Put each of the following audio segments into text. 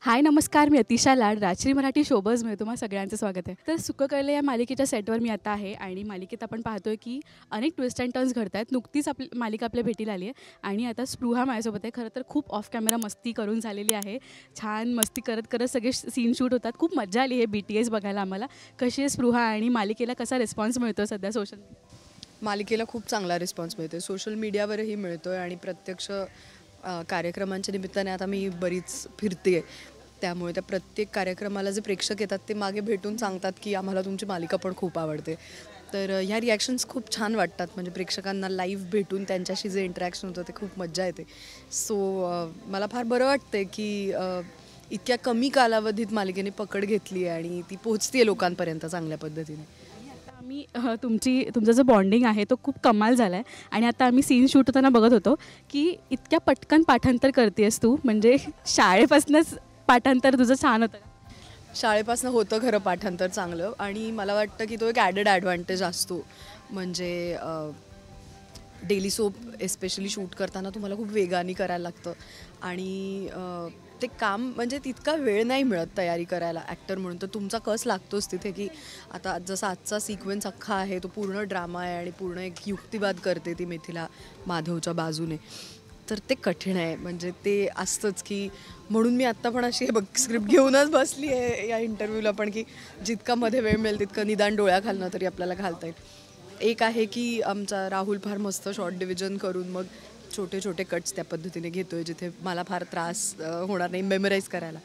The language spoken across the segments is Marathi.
हाय नमस्कार, मी अतिशा लाड राजश्री मराठी शोबजमध्ये तुम्हा सगळ्यांचं स्वागत आहे. तर सुख कळले या मालिकेच्या सेटवर मी आता आहे आणि मालिकेत आपण पाहतोय की अनेक ट्विस्ट अँड टर्न्स घडत आहेत. नुकतीच आपली मालिका आपल्या भेटीला आली आहे आणि आता स्पृहा माझ्यासोबत आहे. खरं तर खूप ऑफ कॅमेरा मस्ती करून झालेली आहे. छान मस्ती करत करत सगळे सीन शूट होतात. खूप मजा आली हे BTS बघायला आम्हाला. कशी आहे स्पृहा आणि मालिकेला कसा रिस्पॉन्स मिळतो सध्या सोशल मीडिया? मालिकेला खूप चांगला रिस्पॉन्स मिळतो. सोशल मीडियावरही मिळतो आहे आणि प्रत्यक्ष कार्यक्रमांच्या निमित्ताने आता मी बरीच फिरते आहे. त्यामुळे त्या प्रत्येक कार्यक्रमाला जे प्रेक्षक येतात ते मागे भेटून सांगतात की आम्हाला तुमची मालिका पण खूप आवडते. तर ह्या रिॲक्शन्स खूप छान वाटतात. म्हणजे प्रेक्षकांना लाईव्ह भेटून त्यांच्याशी जे इंटरॅक्शन होतं ते खूप मज्जा येते. सो मला फार बरं वाटतं की इतक्या कमी कालावधीत मालिकेने पकड घेतली आहे आणि ती पोहोचते आहे लोकांपर्यंत चांगल्या पद्धतीने. आम्ही तुमचा जो बॉन्डिंग आहे तो खूप कमाल झाला आहे आणि आता आम्ही सीन शूट होताना बघत होतो की इतक्या पटकन पाठांतर करतेस तू. म्हणजे शाळेपासूनच पाठांतर तुझं छान होतं. शाळेपासून होतं खरं पाठांतर चांगलं आणि मला वाटतं की तो एक ॲडेड ॲडव्हान्टेज असतो. म्हणजे डेली सोप एस्पेशली शूट करताना तुम्हाला खूप वेगाने करायला लागतं आणि ते काम म्हणजे तितका वेळ नाही मिळत तयारी करायला ॲक्टर म्हणून. तर तुमचा कस लागतोच तिथे की आता जसा आजचा सिक्वेन्स अख्खा आहे तो पूर्ण ड्रामा आहे आणि पूर्ण एक युक्तिवाद करते ती मिथिला माधवच्या बाजूने. तर ते कठीण आहे. म्हणजे ते असतंच की म्हणून मी आत्ता पण अशी स्क्रिप्ट घेऊनच बसली आहे या इंटरव्ह्यूला पण की जितका मध्ये वेळ मिळेल तितकं निदान डोळ्याखालनं तरी आपल्याला घालता येईल. एक आहे की आमचा राहुल फार मस्त शॉर्ट डिव्हिजन करून मग छोटे छोटे कट्स त्या पद्धतीने घेतो आहे जिथे मला फार त्रास होणार नाही मेमराईज करायला.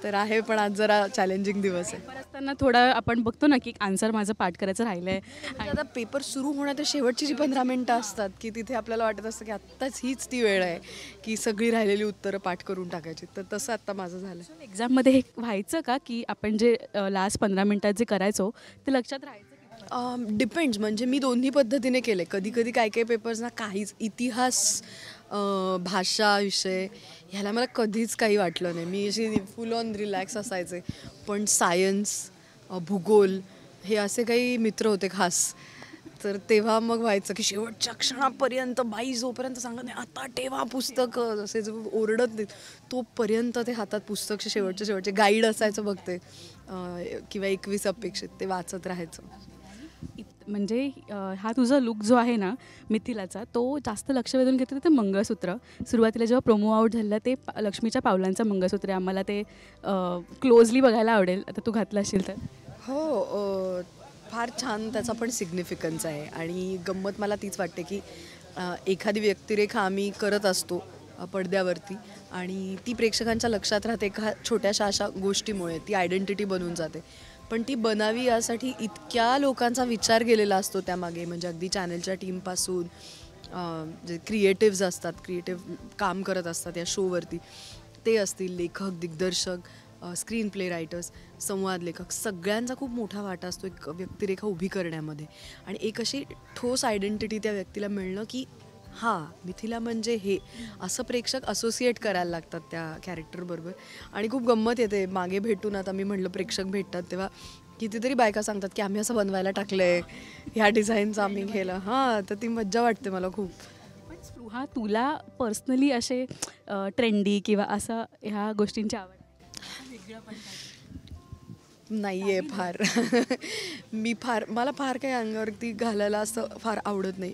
तर आहे पण आज जरा चॅलेंजिंग दिवस आहे. पेपर असताना थोडा आपण बघतो ना की आन्सर माझं पाठ करायचं राहिलं आहे. म्हणजे आता पेपर सुरू होण्यात शेवटची जी 15 मिनटं असतात की तिथे आपल्याला वाटत असतं की आत्ताच हीच ती वेळ आहे की सगळी राहिलेली उत्तरं पाठ करून टाकायची. तर तसं आत्ता माझं झालं. एक्झाममध्ये हे व्हायचं का की आपण जे लास्ट 15 मिनटात जे करायचो ते लक्षात राहायचं? डिपेंड्स. म्हणजे मी दोन्ही पद्धतीने केले. कधी कधी काही काही पेपर्सना काहीच इतिहास भाषा विषय ह्याला मला कधीच काही वाटलं नाही. मी अशी फुल ऑन रिलॅक्स असायचे. पण सायन्स भूगोल हे असे काही मित्र होते खास. तर तेव्हा मग व्हायचं की शेवटच्या क्षणापर्यंत बाई जोपर्यंत सांगत नाही आता ठेवा पुस्तकं असे जो ओरडत नाहीत तोपर्यंत ते हातात पुस्तक शेवटचे गाईड असायचं बघते किंवा 21 अपेक्षित ते वाचत राहायचं. म्हणजे हा तुझा लुक जो आहे ना मिथिलाचा तो जास्त लक्ष वेधून घेतो ते मंगळसूत्र. सुरुवातीला जेव्हा प्रोमो आउट झालं ते लक्ष्मीच्या पावलांचं मंगळसूत्र आहे. आम्हाला ते क्लोजली बघायला आवडेल आता तू घातलं असेल तर. हो, फार छान त्याचा पण सिग्निफिकन्स आहे आणि गंमत मला तीच वाटते की एखादी व्यक्तिरेखा आम्ही करत असतो पडद्यावरती आणि ती प्रेक्षकांच्या लक्षात राहते एका छोट्याशा अशा गोष्टीमुळे ती आयडेंटिटी बनून जाते. पण ती बनावी यासाठी इतक्या लोकांचा विचार केलेला असतो त्यामागे. म्हणजे अगदी चॅनलच्या टीमपासून जे क्रिएटिव्ज असतात क्रिएटिव्ह काम करत असतात या शोवरती ते असतील लेखक दिग्दर्शक स्क्रीन प्ले रायटर्स संवाद लेखक सगळ्यांचा खूप मोठा वाटा असतो एक व्यक्तिरेखा उभी करण्यामध्ये. आणि एक अशी ठोस आयडेंटिटी त्या व्यक्तीला मिळणं की हां मिथिला म्हणजे हे असं प्रेक्षक असोसिएट करायला लागतात त्या कॅरेक्टरबरोबर. आणि खूप गंमत येते मागे भेटून. आता मी म्हटलं प्रेक्षक भेटतात तेव्हा कितीतरी बायका सांगतात की आम्ही असं बनवायला टाकलं आहे ह्या डिझाईनचं आम्ही केलं. हां तर ती मज्जा वाटते मला खूप. पण स्पृहा तुला पर्सनली असे ट्रेंडी किंवा असं ह्या गोष्टींची आवड नाही आहे फार. मला फार काही अंगावरती घालायला असं फार आवडत नाही.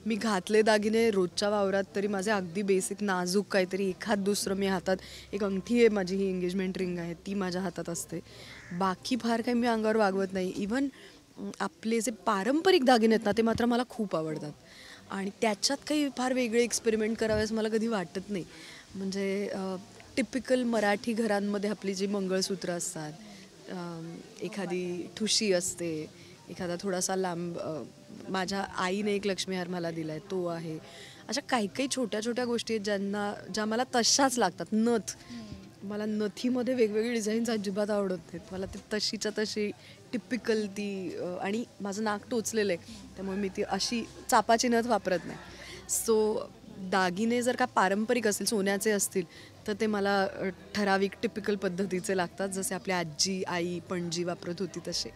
मी घातले दागिने रोजच्या वावरात तरी माझे अगदी बेसिक नाजूक काहीतरी एखाद दुसरं मी हातात एक अंगठी आहे माझी ही एंगेजमेंट रिंग आहे ती माझ्या हातात असते. बाकी फार काही मी अंगावर वागवत नाही. इव्हन आपले जे पारंपरिक दागिने आहेत ना ते मात्र मला खूप आवडतात आणि त्याच्यात काही फार वेगळे एक्सपेरिमेंट करावेस मला कधी वाटत नाही. म्हणजे टिपिकल मराठी घरांमध्ये आपली जी मंगळसूत्र असतात एखादी ठुशी असते एखादा थोडासा लांब माझ्या आईने एक लक्ष्मीहार मला दिला आहे तो आहे. अशा काही काही छोट्या छोट्या गोष्टी आहेत ज्या मला तशाच लागतात. नथ मला नथीमध्ये वेगवेगळी डिझाईन्स अजिबात आवडत नाहीत. मला ती तशीच्या तशी टिपिकल ती आणि माझं नाक टोचलेलं आहे त्यामुळे मी ती अशी चापाची नथ वापरत नाही. सो दागिने जर का पारंपरिक असतील सोन्याचे असतील तर ते मला ठराविक टिपिकल पद्धतीचे लागतात जसे आपली आजी आई पणजी वापरत होती तसे.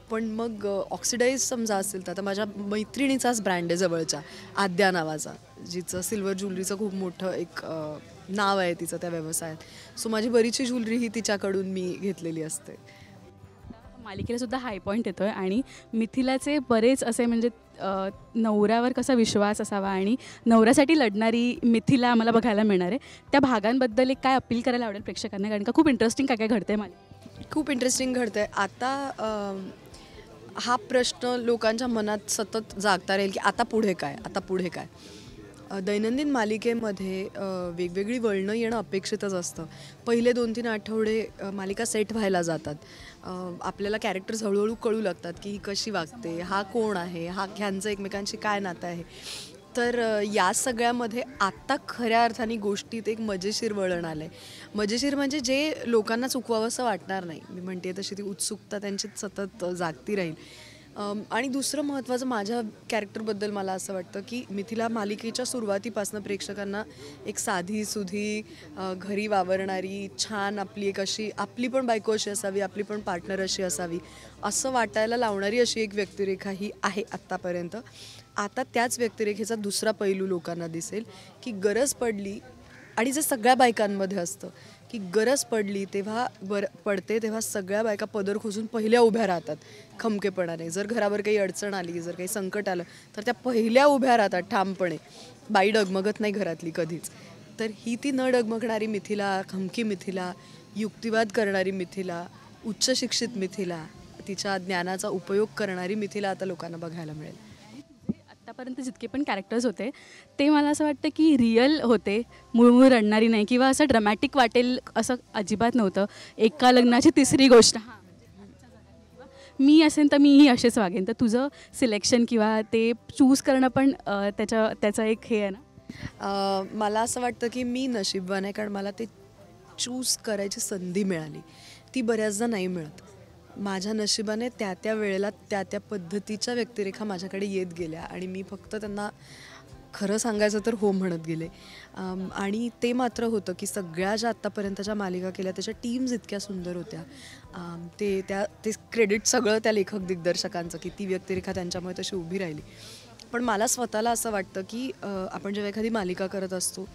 पण मग ऑक्सिडाईज समजा असेल तर आता माझ्या मैत्रिणीचाच ब्रँड आहे जवळच्या आद्या नावाचा जिचं सिल्वर ज्वेलरीचं खूप मोठं एक नाव आहे तिचं त्या व्यवसायात. सो माझी बरीचशी ज्वेलरी ही तिच्याकडून मी घेतलेली असते. मालिकेला सुद्धा हाय पॉईंट येतो आहे आणि मिथिलाचे बरेच असे म्हणजे नवऱ्यावर कसा विश्वास असावा आणि नवऱ्यासाठी लढणारी मिथिला आम्हाला बघायला मिळणार आहे. त्या भागांबद्दल एक काय अपील करायला आवडेल प्रेक्षकांना, कारण का खूप इंटरेस्टिंग काय काय घडतं आहे मालिकेत. खूप इंटरेस्टिंग घडतं आहे आता. हा प्रश्न लोकांच्या मनात सतत जागता राहील की आता पुढे काय, आता पुढे काय. दैनंदिन मालिकेमध्ये वेगवेगळी वळणं येणं अपेक्षितच असतं. पहिले 2-3 आठवडे मालिका सेट व्हायला जातात. आपल्याला कॅरेक्टर्स हळूहळू कळू लागतात की ही कशी वागते, हा कोण आहे, ह्यांचं एकमेकांशी काय नातं आहे. तर या सगळ्यामध्ये आत्ता खऱ्या अर्थाने गोष्टीत एक मजेशीर वळण आलं आहे. मजेशीर म्हणजे जे लोकांना चुकवावंसं वाटणार नाही. मी म्हणते तशी ती उत्सुकता त्यांची सतत जागती राहील. आणि दुसरं महत्त्वाचं माझ्या कॅरेक्टरबद्दल मला असं वाटतं की मिथिला मालिकेच्या सुरुवातीपासून प्रेक्षकांना एक साधी-सुधी घरी वावरणारी छान आपली एक अशी आपली पण बायको अशी असावी, आपली पण पार्टनर अशी असावी असं वाटायला लावणारी अशी एक व्यक्तिरेखा ही आहे आत्तापर्यंत. आता त्याच व्यक्तिरेखेचा दुसरा पैलू लोकांना दिसेल की गरज पडली, आणि जे सगळ्या बायकांमध्ये असतं की गरज पडली तेव्हा पडते तेव्हा सगळ्या बायका पदर खोचून पहिल्या उभ्या राहतात खमकेपणाने. जर घरावर काही अडचण आली, जर काही संकट आलं तर त्या पहिल्या उभ्या राहतात ठामपणे. बाई डगमगत नाही घरातली कधीच. तर ही ती न डगमगणारी मिथिला, खमकी मिथिला, युक्तिवाद करणारी मिथिला, उच्च शिक्षित मिथिला, तिच्या ज्ञानाचा उपयोग करणारी मिथिला आता लोकांना बघायला मिळेल. आत्तापर्यंत जितके पण कॅरेक्टर्स होते ते मला असं वाटतं की रिअल होते, मुळमुळ रडणारी नाही किंवा असं ड्रमॅटिक वाटेल असं अजिबात नव्हतं. एका लग्नाची तिसरी गोष्ट, मी असेन तर मीही असेच वागेन. तर तुझं सिलेक्शन किंवा ते चूज करणं पण त्याचं एक हे आहे ना. मला असं वाटतं की मी नशीबवान आहे, कारण मला ते चूज करायची संधी मिळाली. ती बऱ्याचदा नाही मिळत. माझ्या नशिबाने त्या वेळेला त्या पद्धतीच्या व्यक्तिरेखा माझ्याकडे येत गेल्या आणि मी फक्त त्यांना खरं सांगायचं तर हो म्हणत गेले. आणि ते मात्र होतं की सगळ्या ज्या आत्तापर्यंतच्या मालिका केल्या त्याच्या टीम्स इतक्या सुंदर होत्या. ते क्रेडिट सगळं त्या लेखक दिग्दर्शकांचं की ती व्यक्तिरेखा त्यांच्यामुळे तशी उभी राहिली. पण मला स्वतःला असं वाटतं की आपण जेव्हा एखादी मालिका करत असतो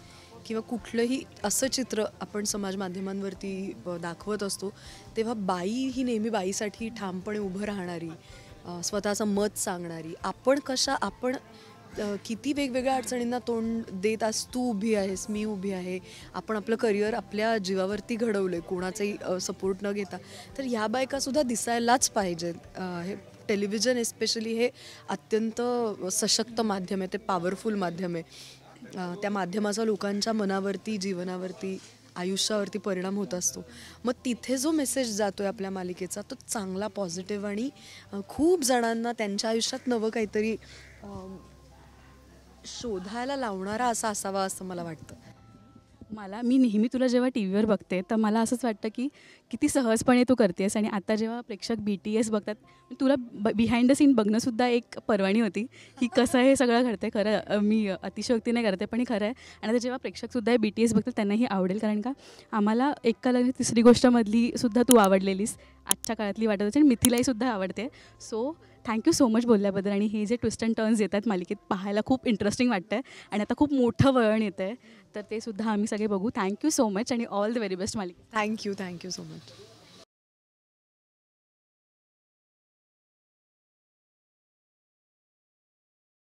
किंवा कुठलंही असं चित्र आपण समाज माध्यमांवरती दाखवत असतो तेव्हा बाई ही नेहमी बाईसाठी ठामपणे उभं राहणारी, स्वतःचं मत सांगणारी, आपण किती वेगवेगळ्या अडचणींना तोंड देत आज तू उभी आहेस, मी उभी आहे, आपण आपलं करिअर आपल्या जीवावरती घडवलं आहे कोणाचाही सपोर्ट न घेता. तर ह्या बायकासुद्धा दिसायलाच पाहिजेत. हे टेलिव्हिजन एस्पेशली हे अत्यंत सशक्त माध्यम आहे, ते पॉवरफुल माध्यम आहे. त्या माध्यमाचा लोकांच्या मनावरती, जीवनावरती, आयुष्यावरती परिणाम होत असतो. मग तिथे जो मेसेज जातो आहे आपल्या मालिकेचा तो चांगला, पॉझिटिव्ह आणि खूप जणांना त्यांच्या आयुष्यात नवं काहीतरी शोधायला लावणारा असा असावा असं मला वाटतं. मी नेहमी तुला जेव्हा टी व्हीवर बघते तर मला असंच वाटतं की किती सहजपणे तू करतेस. आणि आता जेव्हा प्रेक्षक BTS बघतात तुला बिहाइंड द सीन बघणंसुद्धा एक पर्वणी होती की कसं हे सगळं घडतं. खरं मी अतिशयोक्ती नाही करते पण हे खरं आहे. आणि आता जेव्हा प्रेक्षकसुद्धा हे BTS बघतात त्यांनाही आवडेल, कारण का आम्हाला एका लग्न तिसरी गोष्टमधली सुद्धा तू आवडलेलीस, आजच्या काळातली वाटत होती आणि मिथिलाही सुद्धा आवडते. सो थँक्यू सो मच बोलल्याबद्दल. आणि हे जे ट्विस्ट अँड टर्न्स येतात मालिकेत पाहायला खूप इंटरेस्टिंग वाटतं आहे आणि आता खूप मोठं वळण येतं आहे. तर ते सुद्धा आम्ही सगळे बघू. थँक्यू सो मच आणि ऑल द व्हेरी बेस्ट मालिका. Thank you so much.